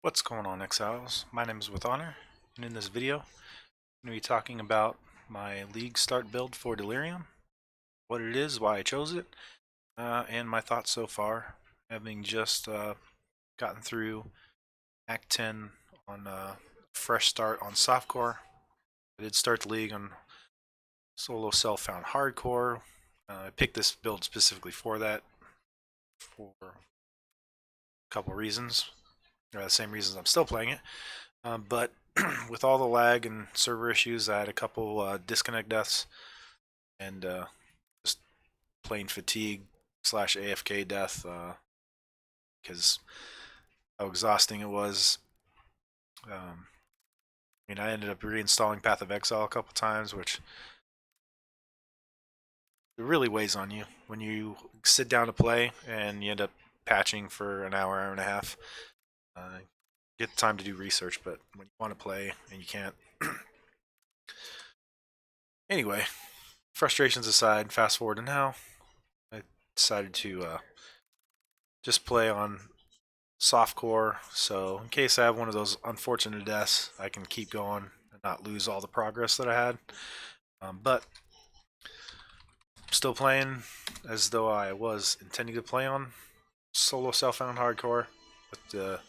What's going on, Exiles? My name is With Honor, and in this video, I'm going to be talking about my league start build for Delirium, what it is, why I chose it, and my thoughts so far, having just gotten through Act 10 on fresh start on softcore. I did start the league on solo self-found hardcore. I picked this build specifically for that, for a couple reasons, or the same reasons I'm still playing it. But with all the lag and server issues, I had a couple disconnect deaths and just plain fatigue slash AFK death because how exhausting it was. I ended up reinstalling Path of Exile a couple times, which it really weighs on you when you sit down to play and you end up patching for an hour, hour and a half. Get the time to do research, but when you want to play and you can't. Anyway, frustrations aside, fast forward to now. I decided to just play on softcore, so in case I have one of those unfortunate deaths, I can keep going and not lose all the progress that I had. But I'm still playing as though I was intending to play on solo self-found hardcore, with the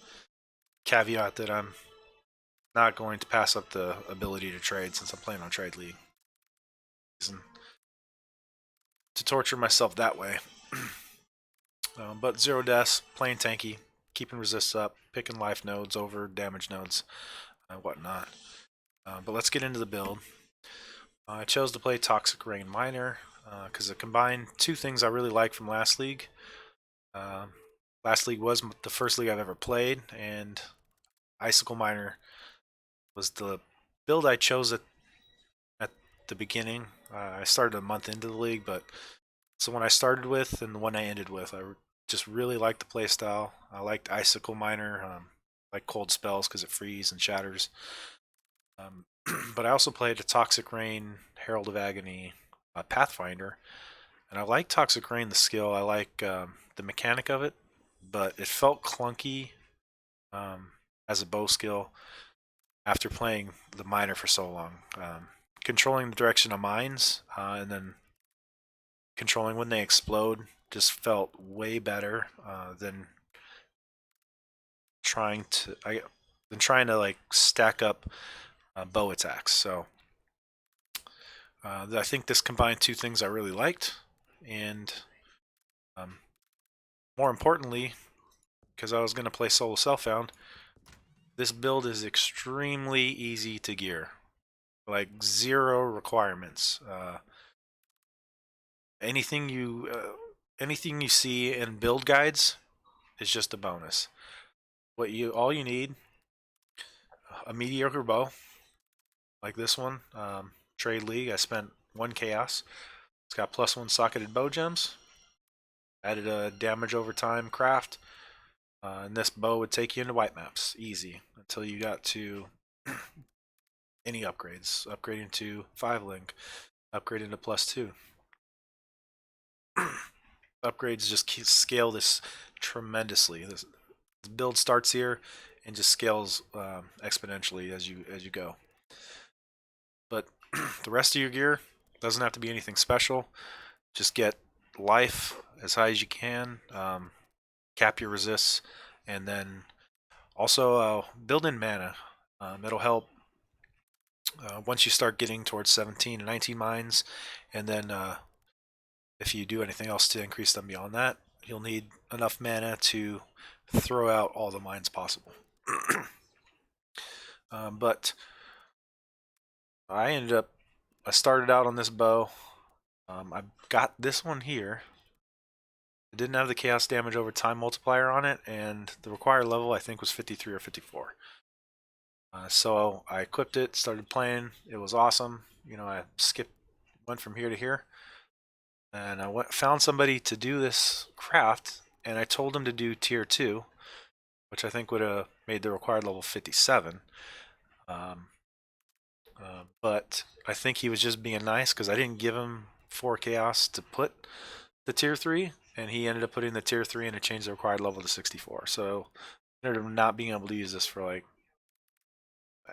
caveat that I'm not going to pass up the ability to trade since I'm playing on Trade League. To torture myself that way. But zero deaths, playing tanky, keeping resists up, picking life nodes over damage nodes, whatnot. But let's get into the build. I chose to play Toxic Rain Miner because it combined two things I really like from last league. Last league was the first league I've ever played, and Icicle Miner was the build I chose at the beginning. I started a month into the league, but it's the one I started with and the one I ended with. I just really liked the playstyle. I liked Icicle Miner, like cold spells because it freezes and shatters. But I also played a Toxic Rain, Herald of Agony, Pathfinder, and I like Toxic Rain, the skill. I like the mechanic of it, but it felt clunky as a bow skill after playing the miner for so long. Controlling the direction of mines and then controlling when they explode just felt way better than trying to like stack up bow attacks. So I think this combined two things I really liked, and more importantly, because I was going to play solo self-found, this build is extremely easy to gear, like zero requirements. Anything you see in build guides is just a bonus. All you need, a mediocre bow like this one. Trade League, I spent 1 chaos. It's got +1 socketed bow gems. Added a damage over time craft. And this bow would take you into white maps easy until you got to any upgrades. Upgrading to 5-link, upgrading to +2. Upgrades just scale this tremendously. This build starts here and just scales exponentially as you go. But the rest of your gear doesn't have to be anything special. Just get life as high as you can, cap your resists, and then also build in mana. It'll help once you start getting towards 17 and 19 mines, and then if you do anything else to increase them beyond that, you'll need enough mana to throw out all the mines possible. But I started out on this bow. I got this one here. It didn't have the chaos damage over time multiplier on it, and the required level I think was 53 or 54. So I equipped it, started playing. It was awesome. I went from here to here, and I found somebody to do this craft, and I told him to do tier 2, which I think would have made the required level 57. But I think he was just being nice because I didn't give him 4 chaos to put the tier 3, and he ended up putting the tier 3 and it changed the required level to 64. So ended up not being able to use this for like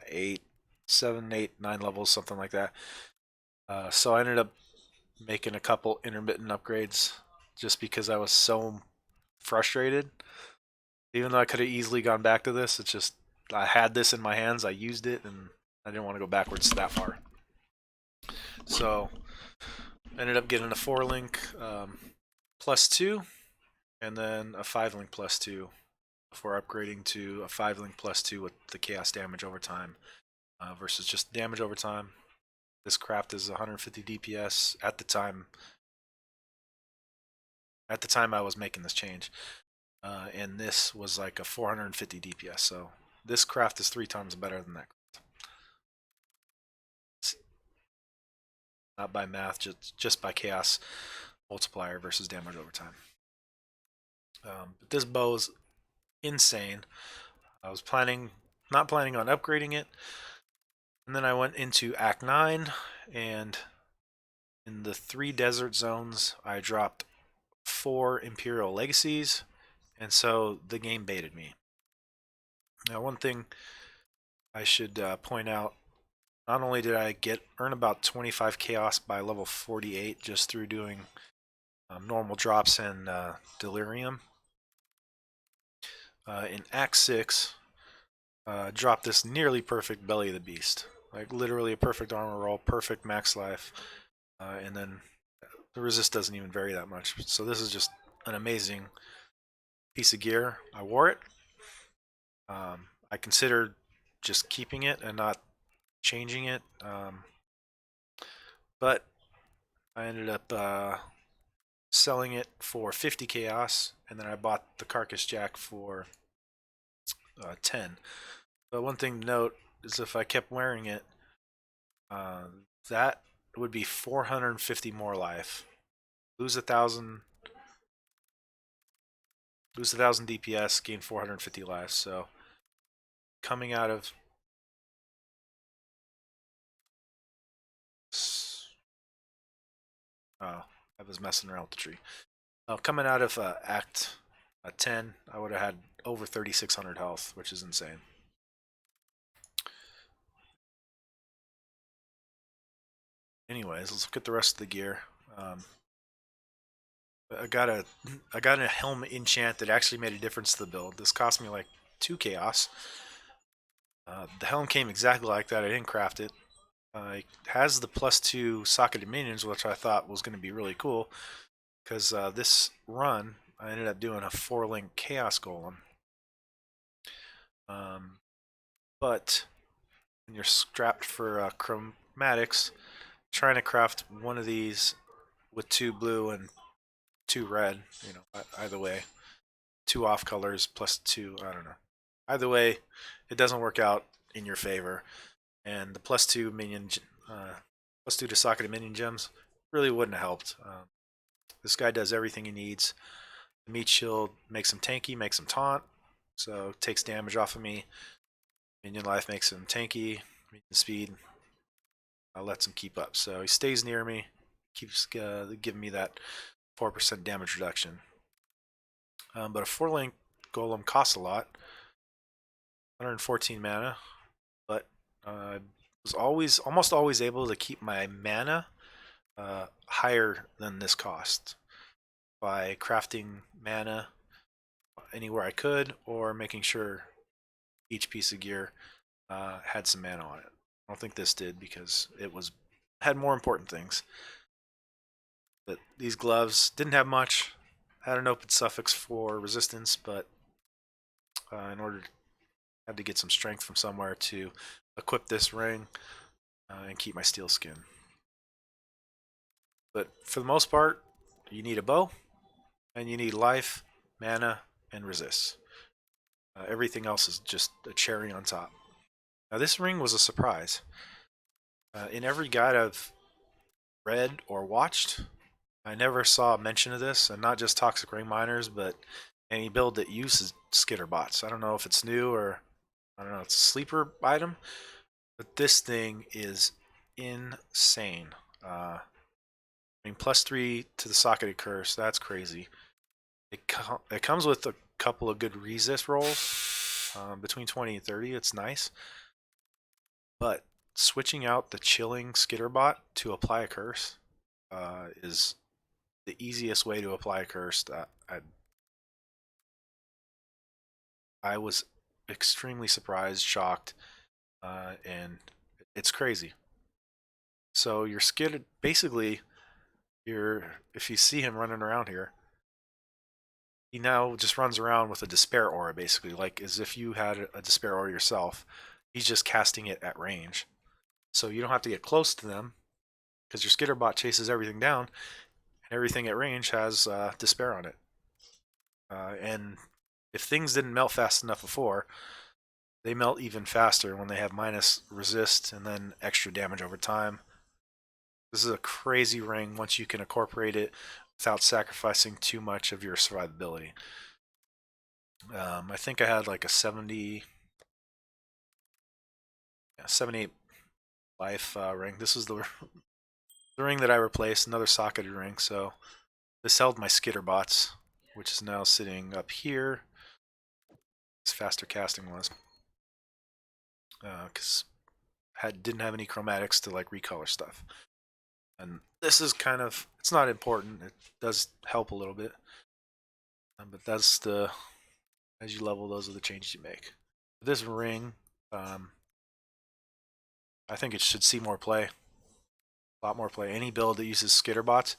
8, 7, 8, 9 levels, something like that. So I ended up making a couple intermittent upgrades just because I was so frustrated. Even though I could have easily gone back to this, it's just I had this in my hands, I used it, and I didn't want to go backwards that far. So I ended up getting a 4-link +2, and then a 5-link +2 before upgrading to a 5-link +2 with the chaos damage over time versus just damage over time. This craft is 150 DPS at the time. At the time I was making this change, and this was like a 450 DPS. So this craft is 3 times better than that. Not by math, just by chaos multiplier versus damage over time. But this bow is insane. I was not planning on upgrading it, and then I went into Act 9, and in the 3 desert zones, I dropped 4 Imperial Legacies, and so the game baited me. Now, one thing I should point out, not only did I earn about 25 chaos by level 48 just through doing normal drops and delirium, in Act 6, dropped this nearly perfect Belly of the Beast. Like literally a perfect armor roll, perfect max life, and then the resist doesn't even vary that much. So this is just an amazing piece of gear. I wore it. I considered just keeping it and not changing it, but I ended up selling it for 50 chaos, and then I bought the Carcass Jack for 10. But one thing to note is if I kept wearing it, uh, that would be 450 more life. Lose 1,000 DPS, gain 450 life. So coming out of oh, I was messing around with the tree. Coming out of Act 10, I would have had over 3,600 health, which is insane. Anyways, let's look at the rest of the gear. I got a helm enchant that actually made a difference to the build. This cost me like 2 chaos. The helm came exactly like that. I didn't craft it. It has the +2 socketed minions, which I thought was going to be really cool because this run I ended up doing a 4-link chaos golem. But when you're strapped for chromatics, trying to craft one of these with 2 blue and 2 red, either way, 2 off colors +2, I don't know. Either way, it doesn't work out in your favor, and the +2 minion, +2 to socketed minion gems really wouldn't have helped. This guy does everything he needs. The meat shield makes him tanky, makes him taunt, so takes damage off of me. Minion life makes him tanky. Minion speed lets him keep up. So he stays near me, keeps giving me that 4% damage reduction. But a 4-link golem costs a lot, 114 mana, but I was almost always able to keep my mana higher than this cost by crafting mana anywhere I could, or making sure each piece of gear had some mana on it. I don't think this did because it had more important things. But these gloves didn't have much. Had an open suffix for resistance, but in order to had to get some strength from somewhere to equip this ring and keep my steel skin. But for the most part, you need a bow, and you need life, mana, and resist. Everything else is just a cherry on top. Now this ring was a surprise. In every guide I've read or watched, I never saw a mention of this, and not just toxic ring miners, but any build that uses skitter bots. I don't know if it's new or I don't know, it's a sleeper item, but this thing is insane. I mean, +3 to the socketed curse, that's crazy. It comes with a couple of good resist rolls, between 20 and 30, it's nice. But switching out the chilling Skitterbot to apply a curse is the easiest way to apply a curse. I was extremely surprised, shocked, and it's crazy. So your Skitter, basically, if you see him running around here, he now just runs around with a despair aura, basically, like as if you had a despair aura yourself. He's just casting it at range, so you don't have to get close to them because your Skitterbot chases everything down, and everything at range has despair on it. And if things didn't melt fast enough before, they melt even faster when they have minus resist and then extra damage over time. This is a crazy ring once you can incorporate it without sacrificing too much of your survivability. I think I had like a 78 life ring. This is the ring that I replaced, another socketed ring. So this held my Skitterbots, which is now sitting up here. This faster casting was because didn't have any chromatics to like recolor stuff. And this is kind of, it's not important. It does help a little bit, but that's as you level, those are the changes you make. This ring, I think it should see more play, a lot more play. Any build that uses Skitterbots,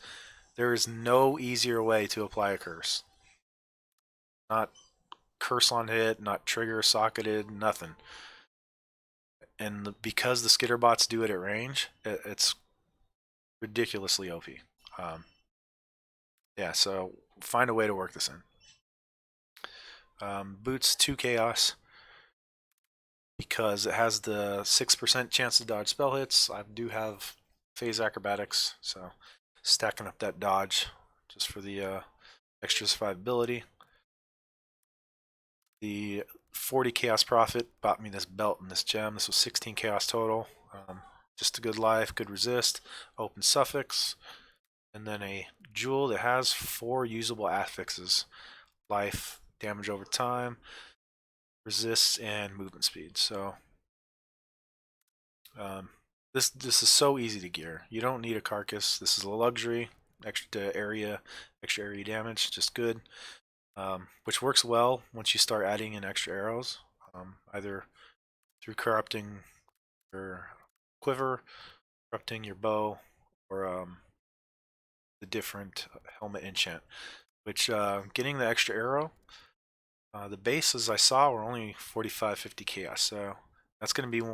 there is no easier way to apply a curse. Not curse on hit, not trigger socketed, nothing. And because the Skitterbots do it at range, it's ridiculously OP. Yeah, so find a way to work this in. Boots 2 Chaos because it has the 6% chance to dodge spell hits. I do have Phase Acrobatics, so stacking up that dodge just for the extra survivability. The 40 Chaos Profit bought me this belt and this gem. This was 16 Chaos total. Just a good life, good resist, open suffix, and then a jewel that has 4 usable affixes: life, damage over time, resist, and movement speed. So this is so easy to gear. You don't need a carcass. This is a luxury. Extra area damage, just good. Which works well once you start adding in extra arrows, either through corrupting your quiver, corrupting your bow, or the different helmet enchant. Which getting the extra arrow, the bases I saw were only 45-50 chaos, so that's going to be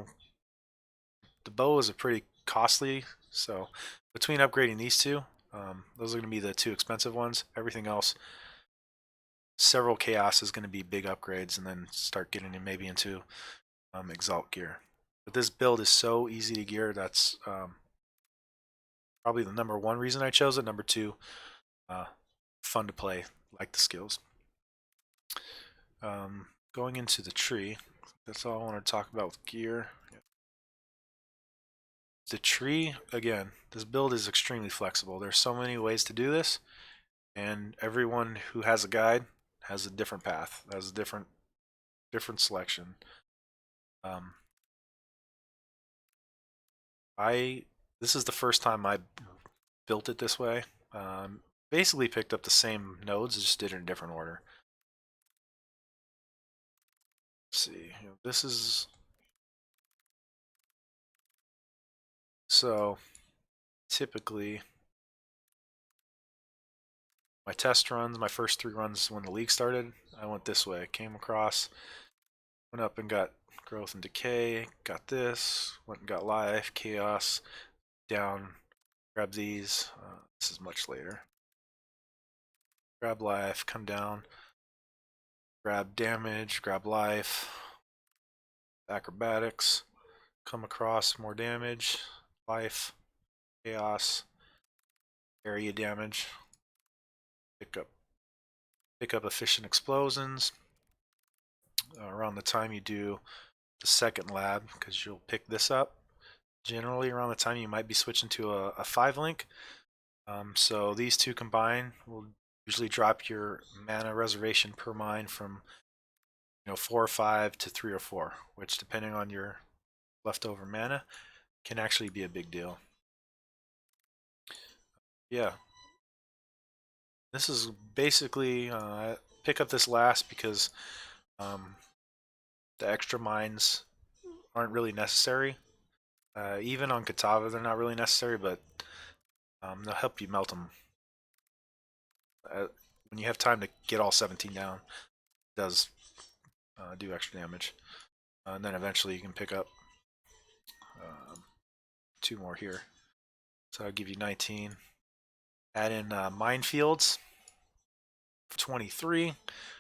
the bow is a pretty costly. So between upgrading these two, those are going to be the 2 expensive ones. Everything else, several chaos is going to be big upgrades, and then start getting maybe into exalt gear. But this build is so easy to gear. That's probably the number 1 reason I chose it. Number 2, fun to play, like the skills. Going into the tree, that's all I want to talk about with gear. The tree, again, this build is extremely flexible. There's so many ways to do this, and everyone who has a guide has a different path, has a different selection. This is the first time I built it this way. Basically picked up the same nodes, just did it in a different order. Let's see, this is, so typically my test runs, my first 3 runs when the league started, I went this way. Came across, went up and got growth and decay, got this, went and got life, chaos, down, grab these. This is much later. Grab life, come down, grab damage, grab life, acrobatics, come across more damage, life, chaos, area damage, pick up efficient explosions. Around the time you do the second lab, because you'll pick this up generally around the time you might be switching to a 5 link. So these 2 combined will usually drop your mana reservation per mine from 4 or 5 to 3 or 4, which depending on your leftover mana can actually be a big deal. Yeah, this is basically pick up this last because um, the extra mines aren't really necessary. Even on Katava, they're not really necessary, but they'll help you melt them. When you have time to get all 17 down, it does do extra damage. And then eventually you can pick up um, 2 more here. So I'll give you 19. Add in minefields, 23,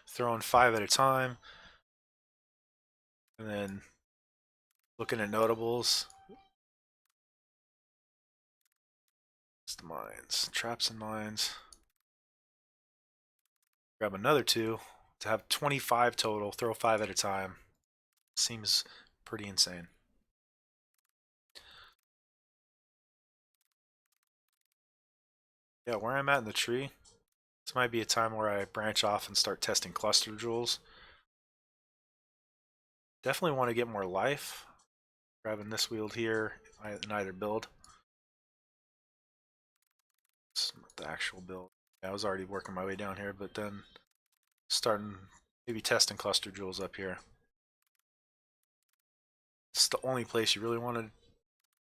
throwing 5 at a time. And then looking at notables. It's the mines. Traps and mines. Grab another 2 to have 25 total. Throw 5 at a time. Seems pretty insane. Yeah, where I'm at in the tree, this might be a time where I branch off and start testing cluster jewels. Definitely want to get more life. Grabbing this wheel here in either build. It's the actual build. Yeah, I was already working my way down here, but then starting maybe testing cluster jewels up here. It's the only place you really want to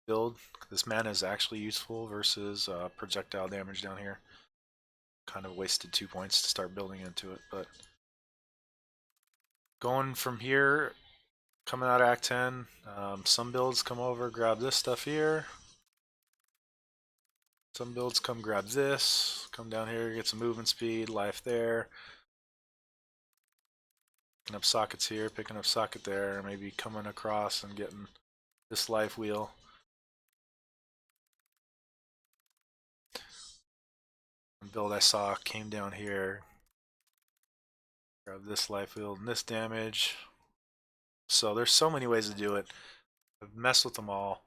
build. This mana is actually useful versus projectile damage down here. Kind of wasted 2 points to start building into it, but going from here, coming out of Act 10, some builds come over, grab this stuff here. Some builds come grab this, come down here, get some movement speed, life there. Picking up sockets here, picking up socket there, maybe coming across and getting this life wheel. Build I saw came down here, grab this life wheel and this damage. So there's so many ways to do it. I've messed with them all.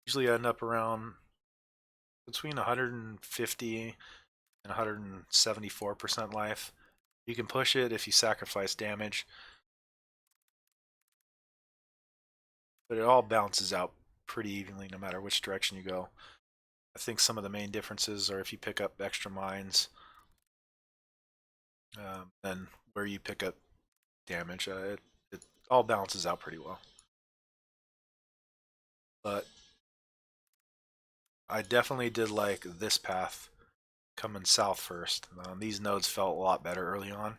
Usually I end up around between 150 and 174% life. You can push it if you sacrifice damage, but it all balances out pretty evenly no matter which direction you go. I think some of the main differences are if you pick up extra mines, then where you pick up damage. It all balances out pretty well. But I definitely did like this path coming south first. These nodes felt a lot better early on,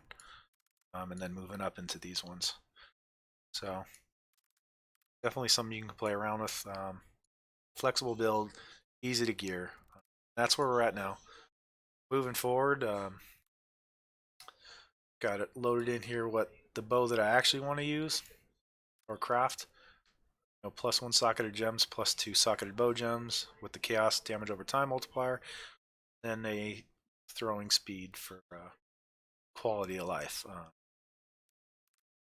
and then moving up into these ones. So definitely something you can play around with. Flexible build, easy to gear. That's where we're at now. Moving forward, got it loaded in here what the bow that I actually want to use or craft. +1 socketed gems, +2 socketed bow gems with the chaos damage over time multiplier, then a throwing speed for quality of life.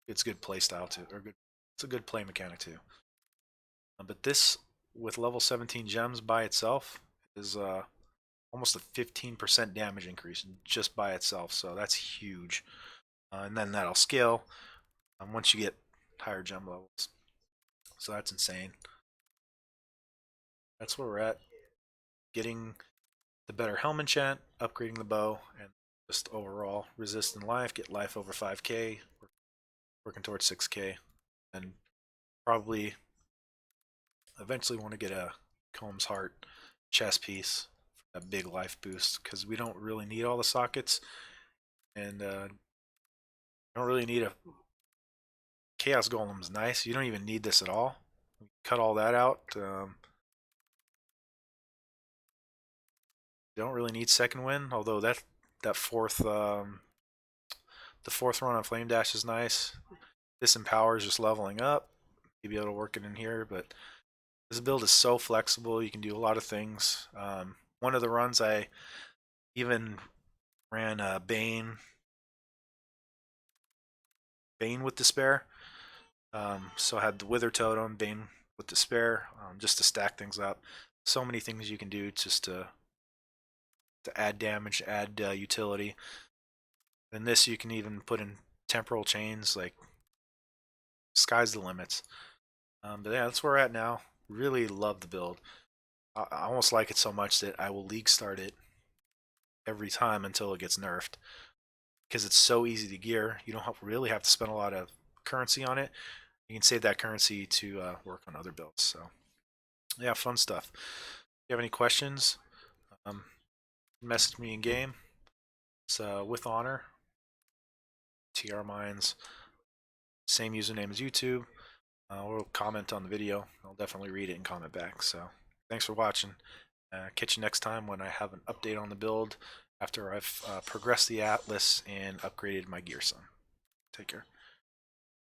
It's good play style too, or good. It's a good play mechanic too. But this with level 17 gems by itself is almost a 15% damage increase just by itself, so that's huge. And then that'll scale once you get higher gem levels. So that's insane. That's where we're at. Getting the better helm enchant, upgrading the bow, and just overall resist in life, get life over 5k, working towards 6k, and probably eventually want to get a Combs Heart chest piece for that big life boost because we don't really need all the sockets and don't really need a Chaos Golem's nice. You don't even need this at all. Cut all that out. You don't really need second wind, although that fourth the fourth run on Flame Dash is nice. This empowers just leveling up. You'll be able to work it in here, but this build is so flexible. You can do a lot of things. One of the runs I even ran Bane with Despair. So I had the Wither Totem, Bane with Despair, just to stack things up. So many things you can do just to add damage, add utility. And this you can even put in temporal chains, like sky's the limits. But yeah, that's where we're at now. Really love the build. I almost like it so much that I will league start it every time until it gets nerfed because it's so easy to gear. You don't really have to spend a lot of currency on it. You can save that currency to work on other builds. So yeah, fun stuff. If you have any questions, um, message me in game. It's with honor. TR Mines, same username as YouTube. Or comment on the video. I'll definitely read it and comment back. So thanks for watching. Catch you next time when I have an update on the build after I've progressed the Atlas and upgraded my gear some. Take care.